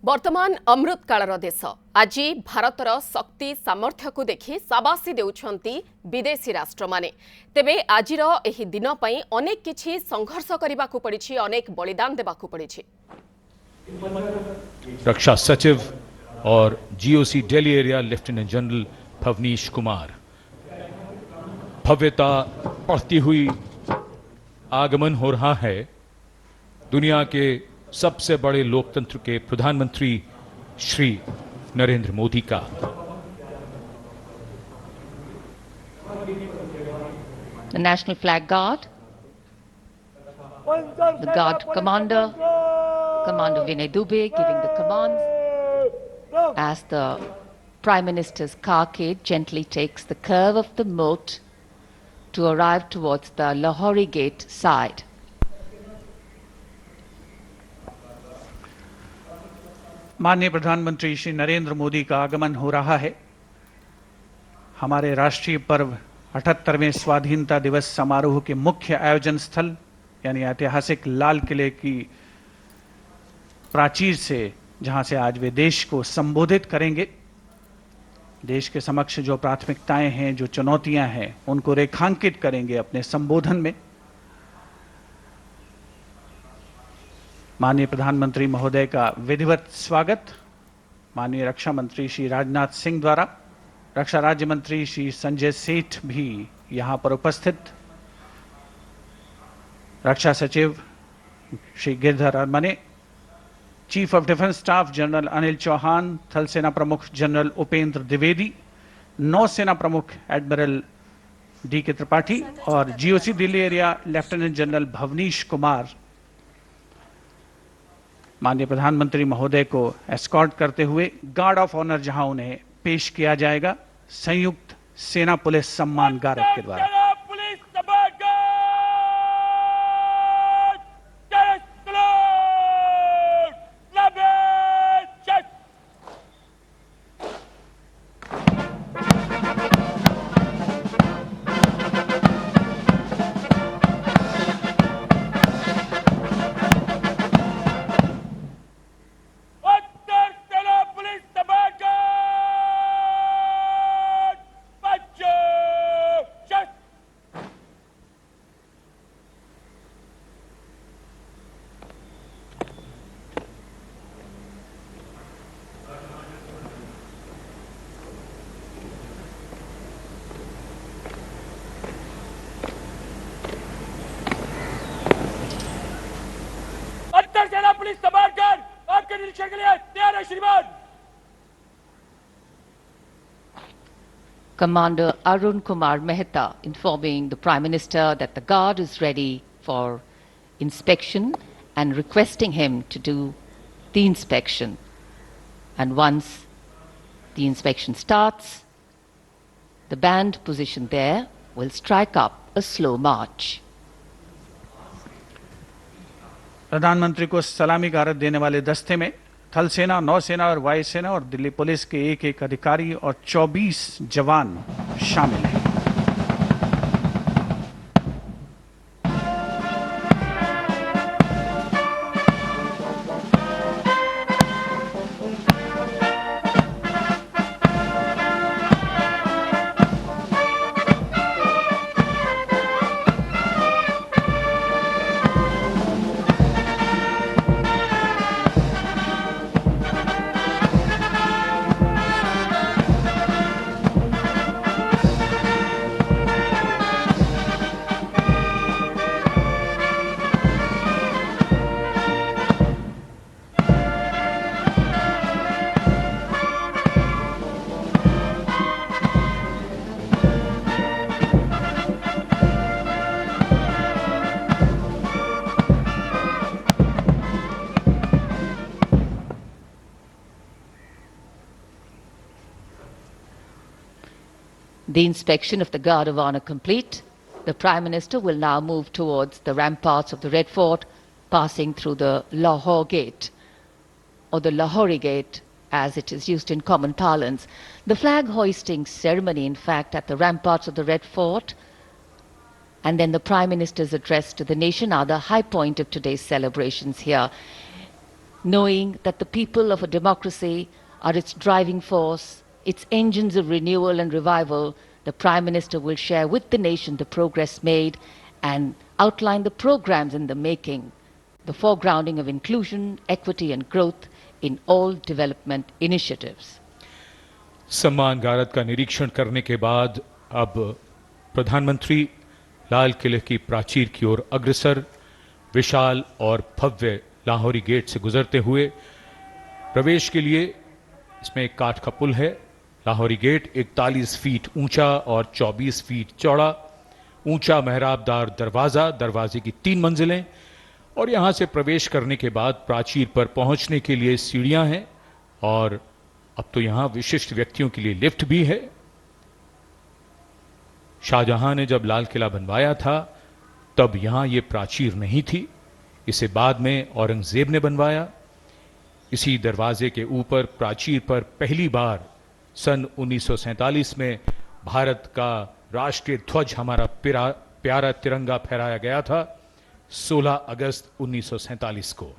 वर्तमान अमृत कालर देश आज भारतर शक्ति सामर्थ्य को देखि साबासी देउछंती विदेशी राष्ट्र माने। तेबे आजिर एही दिन पई अनेक किछि संघर्ष करिबाकू पड़िछि, अनेक बलिदान देबाकू पड़िछि। रक्षा सचिव और GOC Delhi area lieutenant general Bhavnish Kumar, भव्यता बढ़ती हुई आगमन हो रहा है दुनिया के सबसे बड़े लोकतंत्र के प्रधानमंत्री श्री नरेंद्र मोदी का। The National Flag Guard, the Guard Commander, Commander Vinay Dubey giving the commands as the Prime Minister's carcade gently takes the curve of the moat to arrive towards the Lahori Gate side. माननीय प्रधानमंत्री श्री नरेंद्र मोदी का आगमन हो रहा है। हमारे राष्ट्रीय पर्व 78वें स्वाधीनता दिवस समारोह के मुख्य आयोजन स्थल यानी ऐतिहासिक लाल किले की प्राचीर से, जहां से आज वे देश को संबोधित करेंगे। देश के समक्ष जो प्राथमिकताएं हैं, जो चुनौतियां हैं, उनको रेखांकित करेंगे अपने संबोधन में। माननीय प्रधानमंत्री महोदय का विधिवत स्वागत माननीय रक्षा मंत्री श्री राजनाथ सिंह द्वारा, रक्षा राज्य मंत्री श्री संजय सेठ भी यहां पर उपस्थित, रक्षा सचिव Shri Giridhar Aramane, chief of defence staff general Anil Chauhan, थल सेना प्रमुख जनरल उपेंद्र द्विवेदी, नौसेना प्रमुख एडमिरल डी के त्रिपाठी और GOC Delhi area lieutenant general Bhavnish Kumar माननीय प्रधानमंत्री महोदय को एस्कॉर्ट करते हुए गार्ड ऑफ ऑनर जहां उन्हें पेश किया जाएगा संयुक्त सेना पुलिस सम्मान गारद के द्वारा। सेना पुलिस समारकर आपके निरीक्षण के लिए तैयार है श्रीमान। Commander Arun Kumar Mehta informing the Prime Minister that the Guard is ready for inspection and requesting him to do the inspection. And once the inspection starts, the band positioned there will strike up a slow march. प्रधानमंत्री को सलामी गारद देने वाले दस्ते में थल सेना, नौसेना और वायुसेना और दिल्ली पुलिस के एक अधिकारी और 24 जवान शामिल हैं। The inspection of the Guard of Honor complete, the Prime Minister will now move towards the ramparts of the Red Fort, passing through the Lahore Gate, or the Lahori Gate as it is used in common parlance. The flag hoisting ceremony, in fact, at the ramparts of the Red Fort and then the Prime Minister's address to the nation are the high point of today's celebrations here. knowing that the people of a democracy are its driving force, its engines of renewal and revival, the Prime Minister will share with the nation the progress made and outline the programs in the making, the foregrounding of inclusion, equity and growth in all development initiatives. सम्मान गारद का निरीक्षण करने के बाद अब प्रधानमंत्री लाल किले की प्राचीर की ओर अग्रसर विशाल और भव्य लाहौरी गेट से गुजरते हुए प्रवेश के लिए इसमें एक काठ का पुल है। लाहौरी गेट 41 फीट ऊंचा और 24 फीट चौड़ा, ऊंचा मेहराबदार दरवाजा, दरवाजे की 3 मंजिलें और यहां से प्रवेश करने के बाद प्राचीर पर पहुंचने के लिए सीढ़ियां हैं और अब तो यहां विशिष्ट व्यक्तियों के लिए लिफ्ट भी है। शाहजहां ने जब लाल किला बनवाया था तब यहां यह प्राचीर नहीं थी, इसे बाद में औरंगजेब ने बनवाया। इसी दरवाजे के ऊपर प्राचीर पर पहली बार सन 1947 में भारत का राष्ट्रीय ध्वज, हमारा प्यारा तिरंगा फहराया गया था 16 अगस्त 1947 को।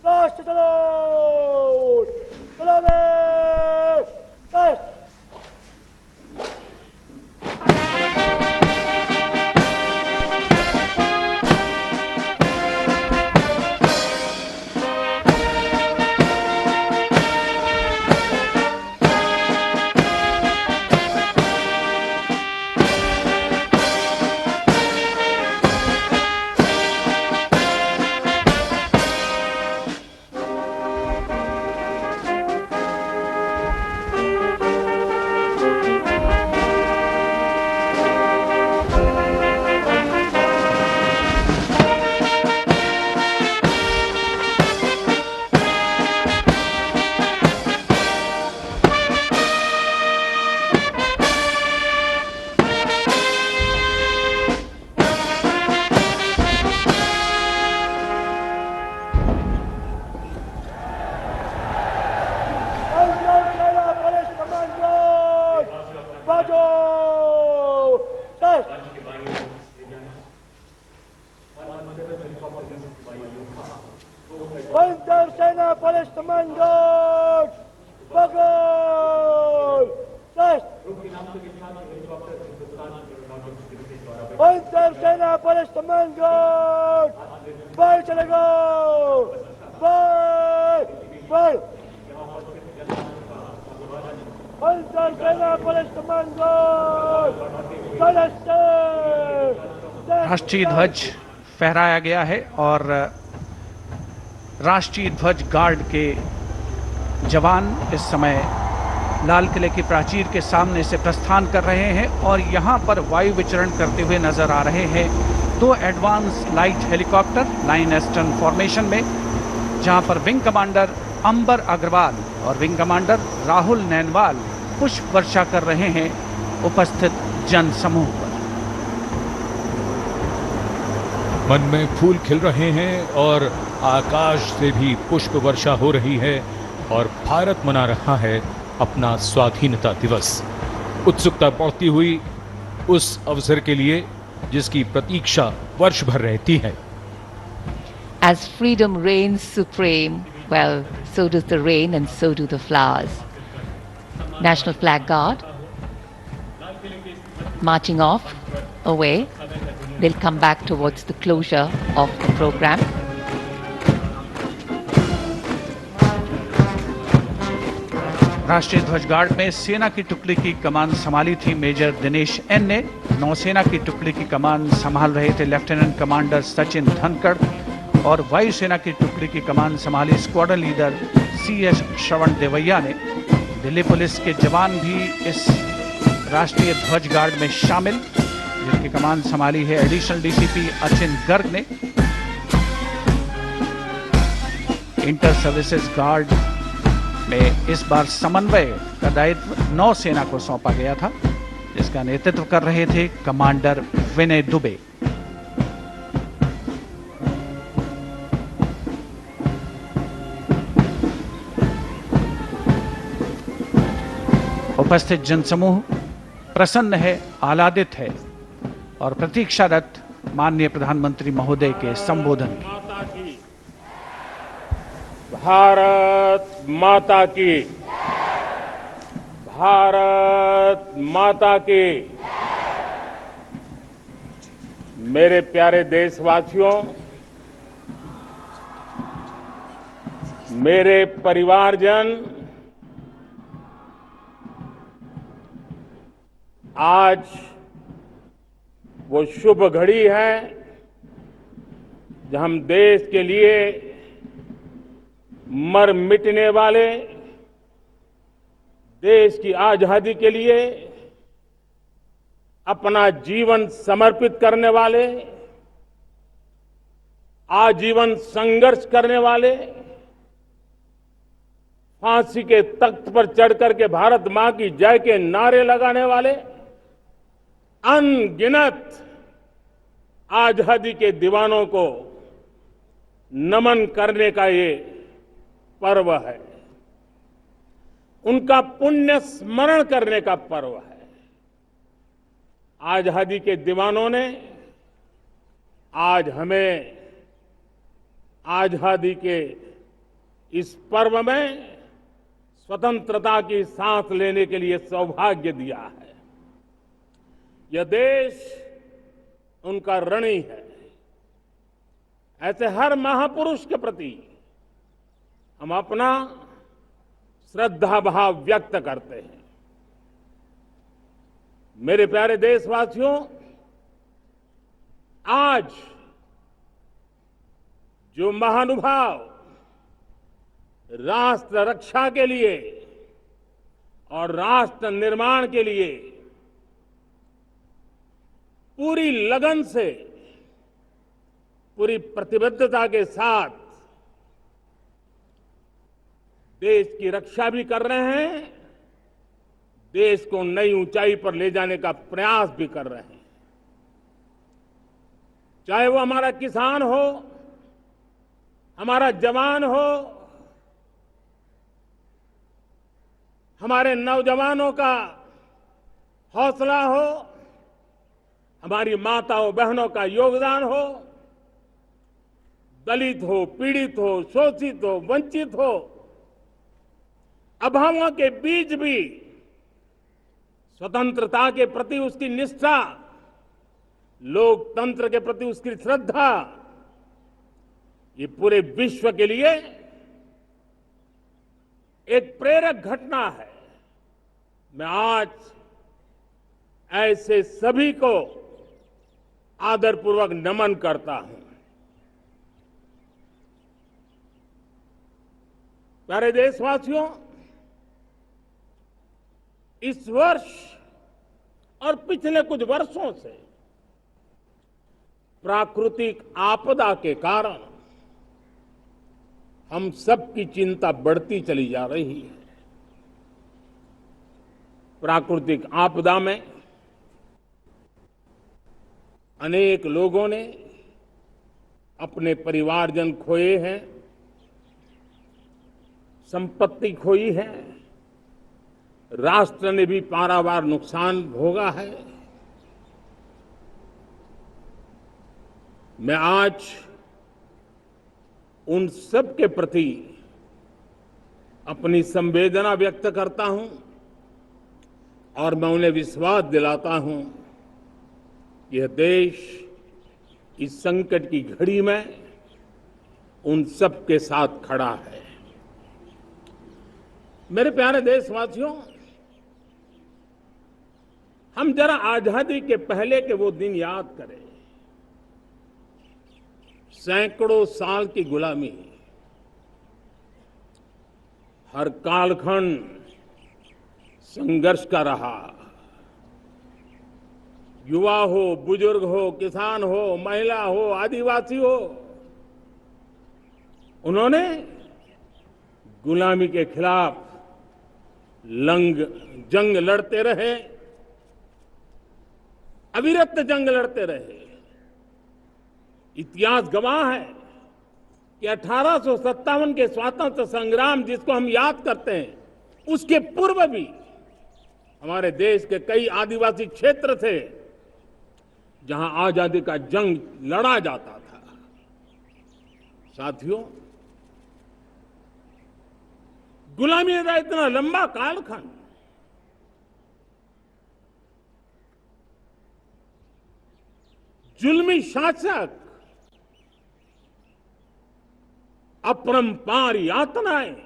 राष्ट्र सलाम, सलाम राष्ट्र। Panzer Sena Police Commando, Bagol, Test. Panzer Sena Police Commando, Bye चले गो, Bye, Bye. Panzer Sena Police Commando, राष्ट्रीय ध्वज फहराया गया है और राष्ट्रीय ध्वज गार्ड के जवान इस समय लाल किले की प्राचीर के सामने से प्रस्थान कर रहे हैं और यहाँ पर वायु विचरण करते हुए नजर आ रहे हैं 2 advance light helicopter line astern formation में, जहाँ पर विंग कमांडर अंबर अग्रवाल और विंग कमांडर राहुल नैनवाल पुष्प वर्षा कर रहे हैं उपस्थित जन समूह पर। मन में फूल खिल रहे हैं और आकाश से भी पुष्प वर्षा हो रही है और भारत मना रहा है अपना स्वाधीनता दिवस। उत्सुकता बढ़ती हुई उस अवसर के लिए जिसकी प्रतीक्षा वर्ष भर रहती है। As freedom reigns supreme, well, so does the rain and so do the flowers. National Flag Guard marching off, away. They'll come back towards the closure of the program. राष्ट्रीय ध्वज गार्ड में सेना की टुकड़ी की कमान संभाली थी मेजर दिनेश एन ने। नौसेना की टुकड़ी की कमान संभाल रहे थे लेफ्टिनेंट कमांडर सचिन धनखड़ और वायुसेना की टुकड़ी की कमान संभाली स्क्वाड्रन लीडर CS श्रवण देवैया ने। दिल्ली पुलिस के जवान भी इस राष्ट्रीय ध्वज गार्ड में शामिल, जिनकी कमान संभाली है एडिशनल DCP अचिन गर्ग ने। इंटर सर्विसेज गार्ड में इस बार समन्वय का दायित्व नौसेना को सौंपा गया था, जिसका नेतृत्व कर रहे थे कमांडर विनय दुबे। उपस्थित जनसमूह प्रसन्न है, आह्लादित है और प्रतीक्षारत माननीय प्रधानमंत्री महोदय के संबोधन की। भारत माता की, भारत माता की। मेरे प्यारे देशवासियों, मेरे परिवारजन, आज वो शुभ घड़ी है जब हम देश के लिए मर मिटने वाले, देश की आजादी के लिए अपना जीवन समर्पित करने वाले, आजीवन संघर्ष करने वाले, फांसी के तख्त पर चढ़कर के भारत मां की जय के नारे लगाने वाले अनगिनत आजादी के दीवानों को नमन करने का ये पर्व है, उनका पुण्य स्मरण करने का पर्व है। आजादी के दीवानों ने आज हमें आजादी के इस पर्व में स्वतंत्रता की सांस लेने के लिए सौभाग्य दिया है। यह देश उनका ऋणी है। ऐसे हर महापुरुष के प्रति हम अपना श्रद्धा भाव व्यक्त करते हैं। मेरे प्यारे देशवासियों, आज जो महानुभाव राष्ट्र रक्षा के लिए और राष्ट्र निर्माण के लिए पूरी लगन से, पूरी प्रतिबद्धता के साथ देश की रक्षा भी कर रहे हैं, देश को नई ऊंचाई पर ले जाने का प्रयास भी कर रहे हैं। चाहे वो हमारा किसान हो, हमारा जवान हो, हमारे नौजवानों का हौसला हो, हमारी माताओं बहनों का योगदान हो, दलित हो, पीड़ित हो, शोषित हो, वंचित हो, अभावों के बीच भी स्वतंत्रता के प्रति उसकी निष्ठा, लोकतंत्र के प्रति उसकी श्रद्धा, ये पूरे विश्व के लिए एक प्रेरक घटना है। मैं आज ऐसे सभी को आदरपूर्वक नमन करता हूं। प्यारे देशवासियों, इस वर्ष और पिछले कुछ वर्षों से प्राकृतिक आपदा के कारण हम सबकी चिंता बढ़ती चली जा रही है। प्राकृतिक आपदा में अनेक लोगों ने अपने परिवारजन खोए हैं, संपत्ति खोई है, राष्ट्र ने भी पारावार नुकसान भोगा है। मैं आज उन सब के प्रति अपनी संवेदना व्यक्त करता हूं और मैं उन्हें विश्वास दिलाता हूं कि यह देश इस संकट की घड़ी में उन सब के साथ खड़ा है। मेरे प्यारे देशवासियों, हम जरा आजादी के पहले के वो दिन याद करें। सैकड़ों साल की गुलामी, हर कालखंड संघर्ष का रहा। युवा हो, बुजुर्ग हो, किसान हो, महिला हो, आदिवासी हो, उन्होंने गुलामी के खिलाफ जंग लड़ते रहे, अविरत जंग लड़ते रहे। इतिहास गवाह है कि 1857 के स्वतंत्रता संग्राम जिसको हम याद करते हैं, उसके पूर्व भी हमारे देश के कई आदिवासी क्षेत्र थे जहां आजादी का जंग लड़ा जाता था। साथियों, गुलामी का इतना लंबा कालखंड जुल्मी शासक, अपरंपार यातनाएं,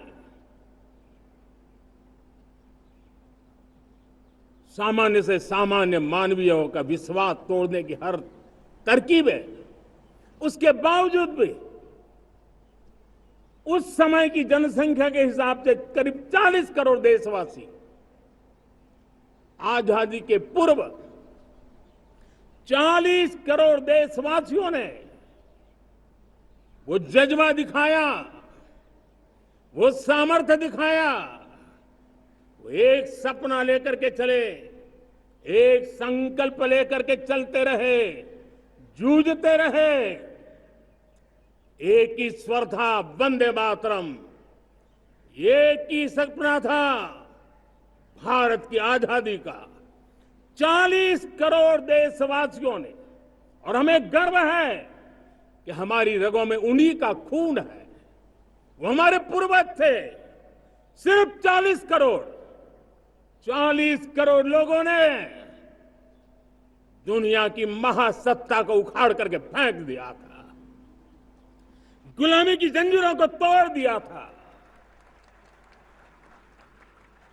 सामान्य से सामान्य मानवीयों का विश्वास तोड़ने की हर तरकीब है। उसके बावजूद भी उस समय की जनसंख्या के हिसाब से करीब 40 करोड़ देशवासी आजादी के पूर्व 40 करोड़ देशवासियों ने वो जज्बा दिखाया, वो सामर्थ्य दिखाया, वो एक सपना लेकर के चले, एक संकल्प लेकर के चलते रहे, जूझते रहे। एक ही स्वर था, वंदे मातरम। एक ही सपना था, भारत की आजादी का। 40 करोड़ देशवासियों ने, और हमें गर्व है कि हमारी रगों में उन्हीं का खून है। वो हमारे पूर्वज थे। सिर्फ 40 करोड़ लोगों ने दुनिया की महासत्ता को उखाड़ करके फेंक दिया था, गुलामी की जंजीरों को तोड़ दिया था।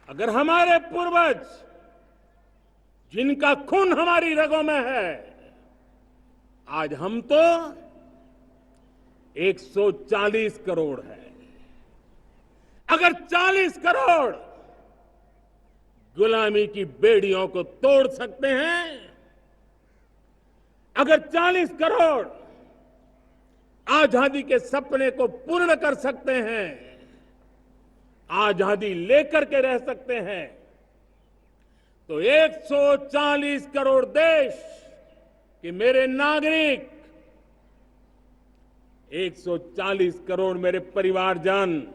अगर हमारे पूर्वज, जिनका खून हमारी रगों में है, आज हम तो 140 करोड़ है। अगर 40 करोड़ गुलामी की बेड़ियों को तोड़ सकते हैं, अगर 40 करोड़ आजादी के सपने को पूर्ण कर सकते हैं, आजादी लेकर के रह सकते हैं, तो 140 करोड़ देश के मेरे नागरिक, 140 करोड़ मेरे परिवारजन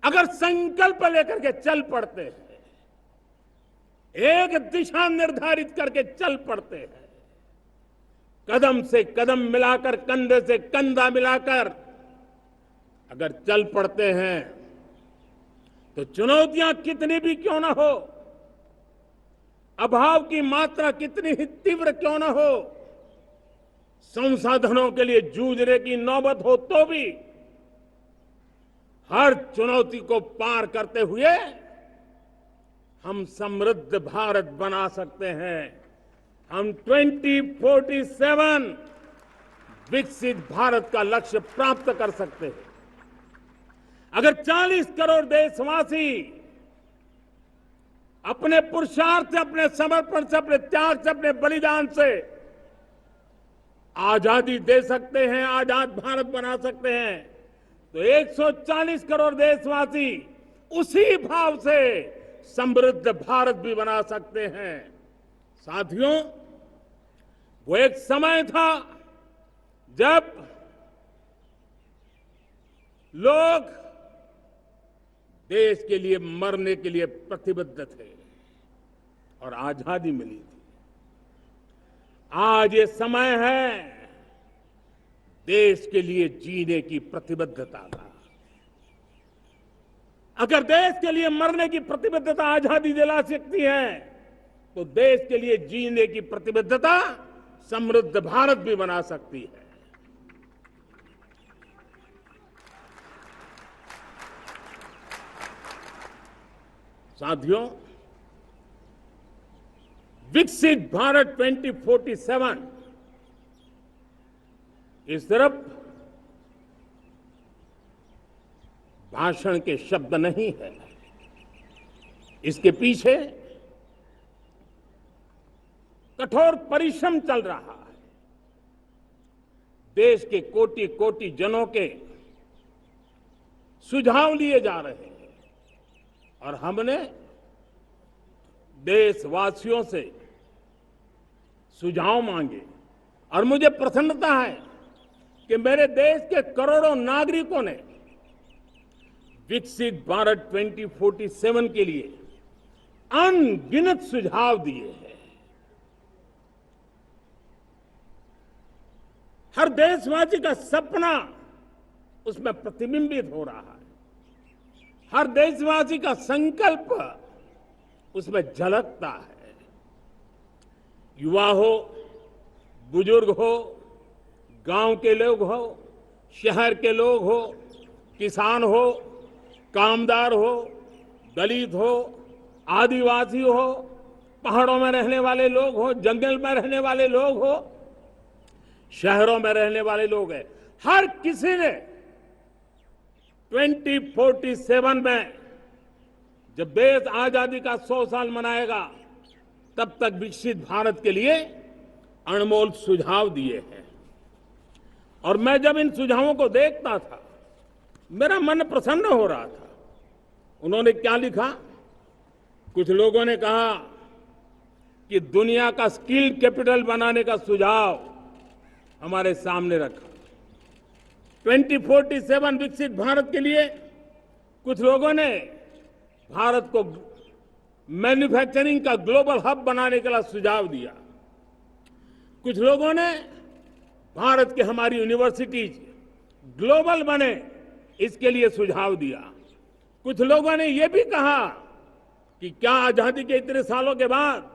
अगर संकल्प लेकर के चल पड़ते हैं, एक दिशा निर्धारित करके चल पड़ते हैं, कदम से कदम मिलाकर, कंधे से कंधा मिलाकर अगर चल पड़ते हैं, तो चुनौतियां कितनी भी क्यों ना हो, अभाव की मात्रा कितनी ही तीव्र क्यों ना हो, संसाधनों के लिए जूझने की नौबत हो तो भी हर चुनौती को पार करते हुए हम समृद्ध भारत बना सकते हैं। हम 2047 विकसित भारत का लक्ष्य प्राप्त कर सकते हैं। अगर 40 करोड़ देशवासी अपने पुरुषार्थ से, अपने समर्पण से, अपने त्याग से, अपने बलिदान से आजादी दे सकते हैं, आजाद भारत बना सकते हैं, तो 140 करोड़ देशवासी उसी भाव से समृद्ध भारत भी बना सकते हैं। साथियों, वो एक समय था जब लोग देश के लिए मरने के लिए प्रतिबद्ध थे और आजादी मिली थी। आज ये समय है देश के लिए जीने की प्रतिबद्धता का। अगर देश के लिए मरने की प्रतिबद्धता आजादी दिला सकती है, तो देश के लिए जीने की प्रतिबद्धता समृद्ध भारत भी बना सकती है। साथियों, विकसित भारत 2047 ये सिर्फ भाषण के शब्द नहीं है। इसके पीछे कठोर परिश्रम चल रहा है। देश के कोटि कोटि जनों के सुझाव लिए जा रहे हैं और हमने देशवासियों से सुझाव मांगे। और मुझे प्रसन्नता है कि मेरे देश के करोड़ों नागरिकों ने विकसित भारत 2047 के लिए अनगिनत सुझाव दिए हैं। हर देशवासी का सपना उसमें प्रतिबिंबित हो रहा है। हर देशवासी का संकल्प उसमें झलकता है। युवा हो, बुजुर्ग हो, गांव के लोग हो, शहर के लोग हो, किसान हो, कामदार हो, दलित हो, आदिवासी हो, पहाड़ों में रहने वाले लोग हो, जंगल में रहने वाले लोग हो, शहरों में रहने वाले लोग हैं। हर किसी ने 2047 में जब देश आजादी का 100 साल मनाएगा तब तक विकसित भारत के लिए अनमोल सुझाव दिए हैं। और मैं जब इन सुझावों को देखता था मेरा मन प्रसन्न हो रहा था। उन्होंने क्या लिखा? कुछ लोगों ने कहा कि दुनिया का स्किल कैपिटल बनाने का सुझाव हमारे सामने रखा। 2047 विकसित भारत के लिए कुछ लोगों ने भारत को मैन्युफैक्चरिंग का ग्लोबल हब बनाने के लिए सुझाव दिया। कुछ लोगों ने भारत की हमारी यूनिवर्सिटीज ग्लोबल बने इसके लिए सुझाव दिया। कुछ लोगों ने यह भी कहा कि क्या आजादी के इतने सालों के बाद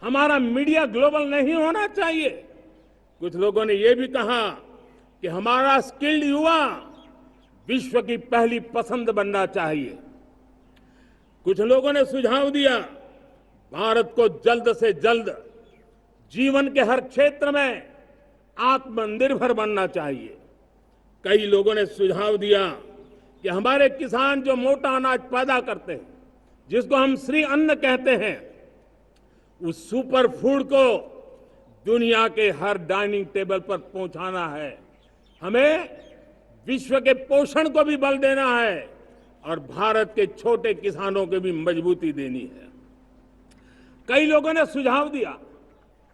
हमारा मीडिया ग्लोबल नहीं होना चाहिए। कुछ लोगों ने यह भी कहा कि हमारा स्किल्ड युवा विश्व की पहली पसंद बनना चाहिए। कुछ लोगों ने सुझाव दिया भारत को जल्द से जल्द जीवन के हर क्षेत्र में आत्मनिर्भर बनना चाहिए। कई लोगों ने सुझाव दिया कि हमारे किसान जो मोटा अनाज पैदा करते हैं, जिसको हम श्री अन्न कहते हैं, उस सुपर फूड को दुनिया के हर डाइनिंग टेबल पर पहुंचाना है। हमें विश्व के पोषण को भी बल देना है और भारत के छोटे किसानों को भी मजबूती देनी है। कई लोगों ने सुझाव दिया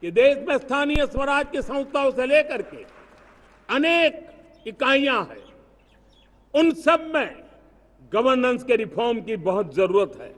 कि देश में स्थानीय स्वराज की संस्थाओं से लेकर के अनेक इकाइयां हैं, उन सब में गवर्नेंस के रिफॉर्म की बहुत जरूरत है।